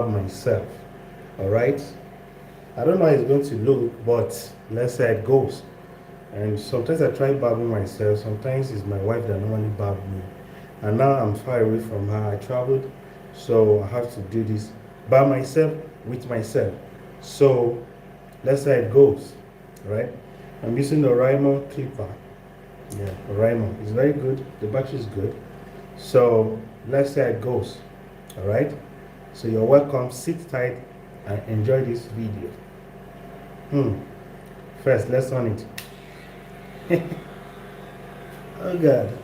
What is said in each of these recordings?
myself. All right. I don't know how it's going to look, but let's say it goes. And sometimes I try barbing myself. Sometimes it's my wife that normally barb me. And now I'm far away from her. I traveled, so I have to do this by myself with myself. So let's say it goes. Right. I'm using the Raymond clipper. Yeah, Raymond. It's very good. The battery is good. So let's say it goes. All right. So you're welcome. Sit tight and enjoy this video. First, let's on it. Oh God.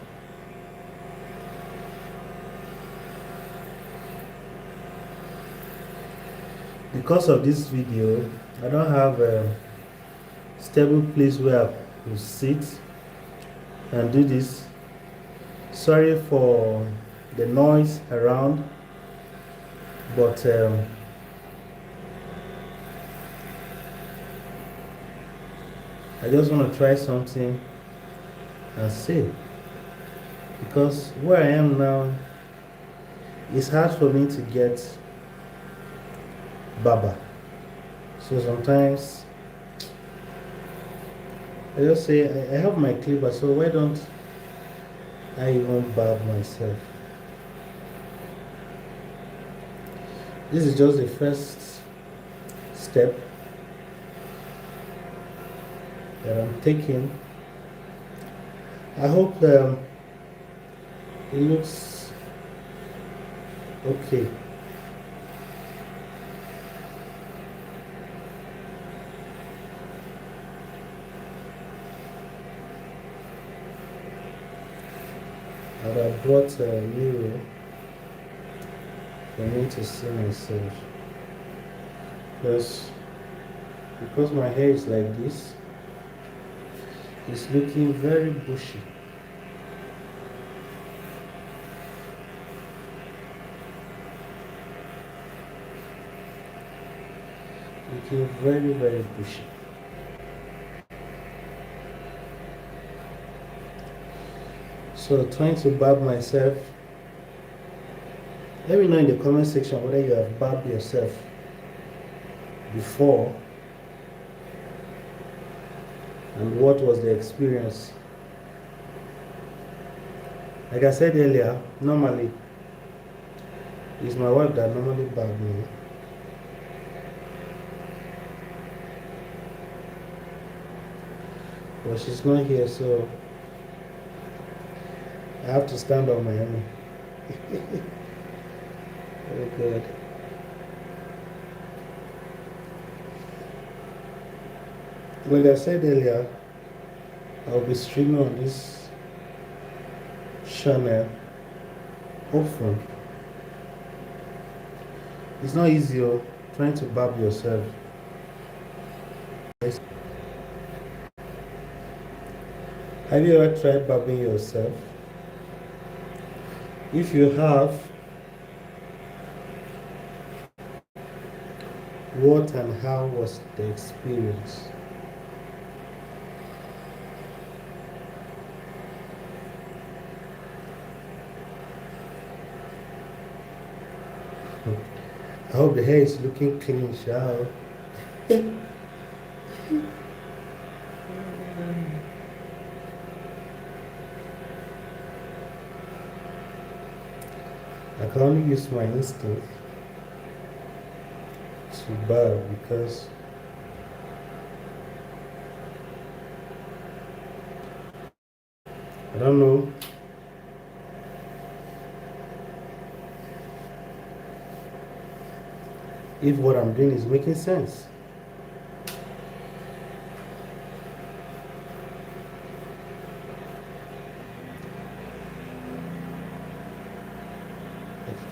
Because of this video, I don't have a stable place where I will sit and do this. Sorry for the noise around, but I just want to try something and see. Because where I am now, it's hard for me to get barber. So sometimes I just say I have my clipper, so why don't I even barb myself? This is just the first step that I'm taking. I hope it looks okay. And I brought a mirror for me to see myself. Because my hair is like this, it's looking very bushy. Looking very, very bushy. So trying to barb myself. Let me know in the comment section whether you have barbed yourself before and what was the experience. Like I said earlier, normally it's my wife that normally barbs me. But she's not here, so I have to stand on my own. Oh God. Like I said earlier, I'll be streaming on this channel often. It's not easy trying to barb yourself. Have you ever tried barbing yourself? If you have, what and how was the experience? I hope the hair is looking clean, shall I can only use my instinct to barb because I don't know if what I'm doing is making sense.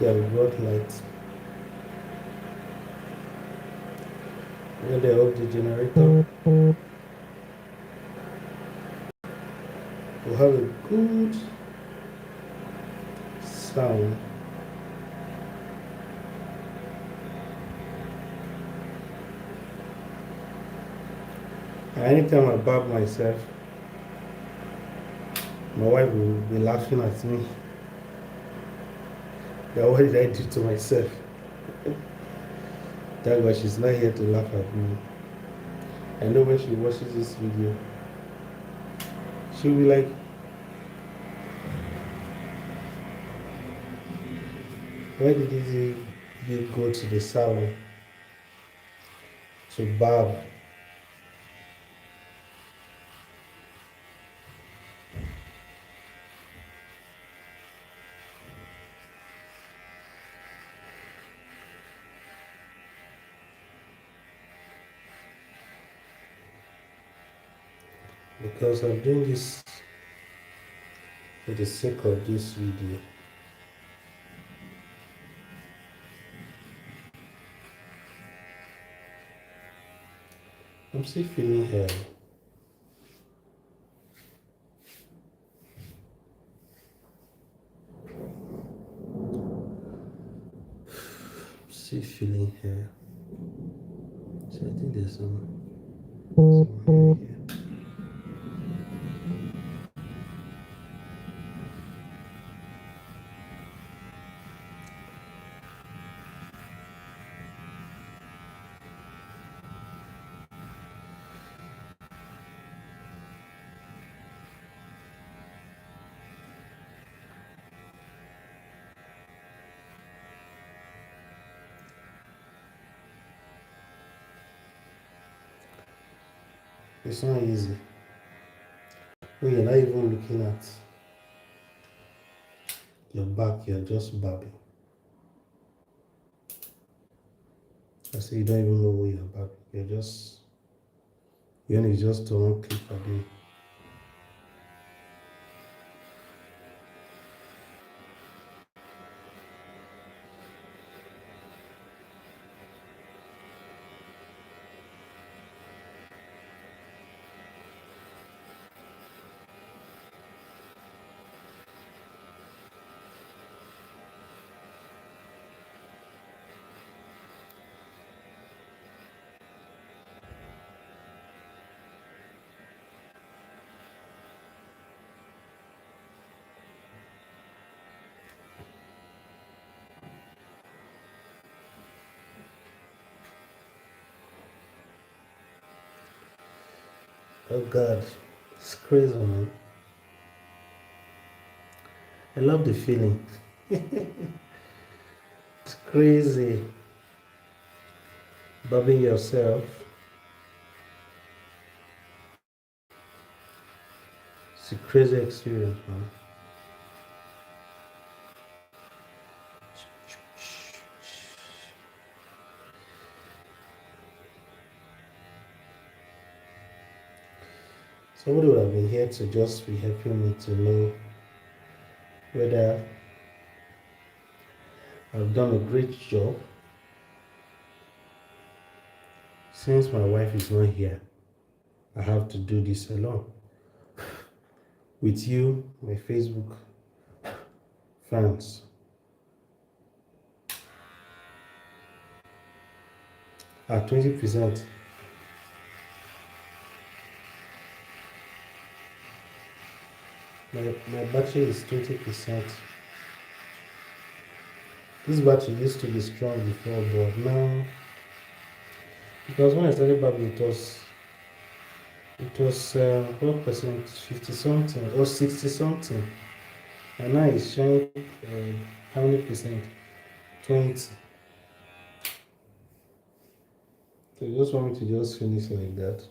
I brought lights. Where they off the generator, we'll have a good sound. And anytime I barb myself, my wife will be laughing at me. That what did I do to myself? Thank God she's not here to laugh at me. I know when she watches this video, she'll be like, why did you go to the salon to barb? Because I'm doing this for the sake of this video. I'm still feeling hair. Still feeling hair. So I think there's some hair here. It's not easy. When you're not even looking at your back, you're just barbing. I say you don't even know where you're barbing. You only just to one clip a day. Oh God, it's crazy, man. I love the feeling. It's crazy. Barbing yourself. It's a crazy experience, man. Somebody would have been here to just be helping me to know whether I've done a great job. Since my wife is not here, I have to do this alone. With you, my Facebook fans. 20%. My battery is 20%. This battery used to be strong before, but now, because when I started barbing, it was what percent? 50 something or 60 something, and now it's showing how many percent? 20. So you just want me to just finish like that.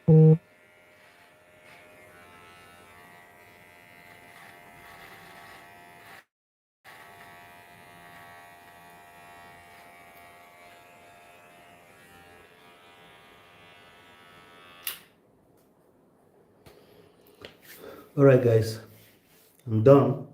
All right, guys, I'm done.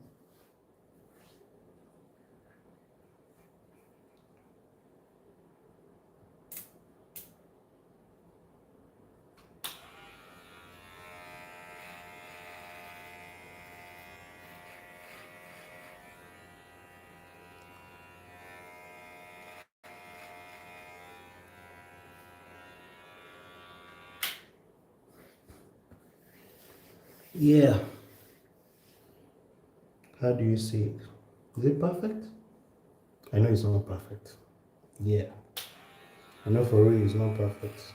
Yeah. How do you see it? Is it perfect? I know it's not perfect. Yeah. I know for real it's not perfect.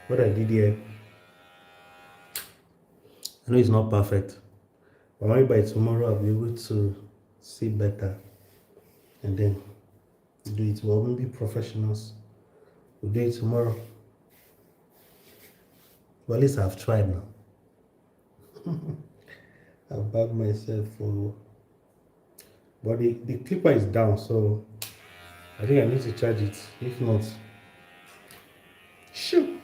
What I did here, I know it's not perfect, but maybe by tomorrow I'll be able to see better and then do it. Well, maybe professionals will do it tomorrow. But at least I've tried now. I've bugged myself for, but the clipper is down, so I think I need to charge it. If not, shoot.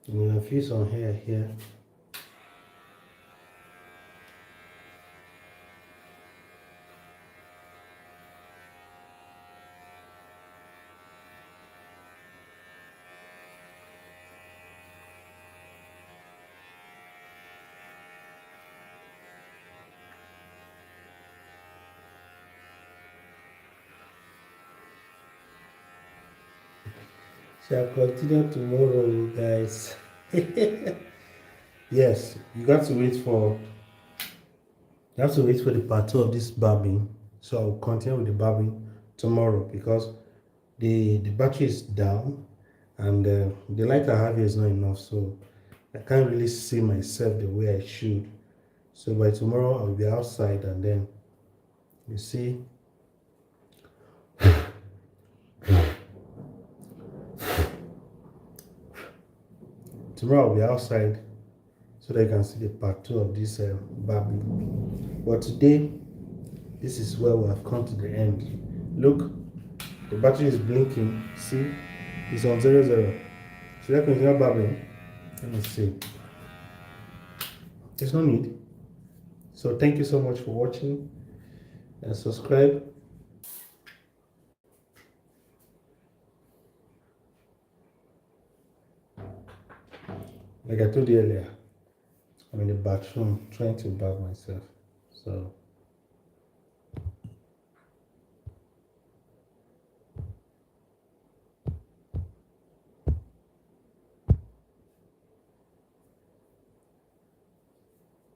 And I feel some hair here. Shall continue tomorrow, guys. Yes, you have to wait for the part two of this barbing. So I'll continue with the barbing tomorrow because the battery is down and the light I have here is not enough, so I can't really see myself the way I should. So by tomorrow I'll be outside and then you see tomorrow I'll be outside so that you can see the part two of this barbing. But today this is where we have come to the end. Look, the battery is blinking. See, it's on 00. Should I continue barbing? Let me see. There's no need. So thank you so much for watching and subscribe. Like I told you earlier, I'm in the bathroom trying to barb myself. So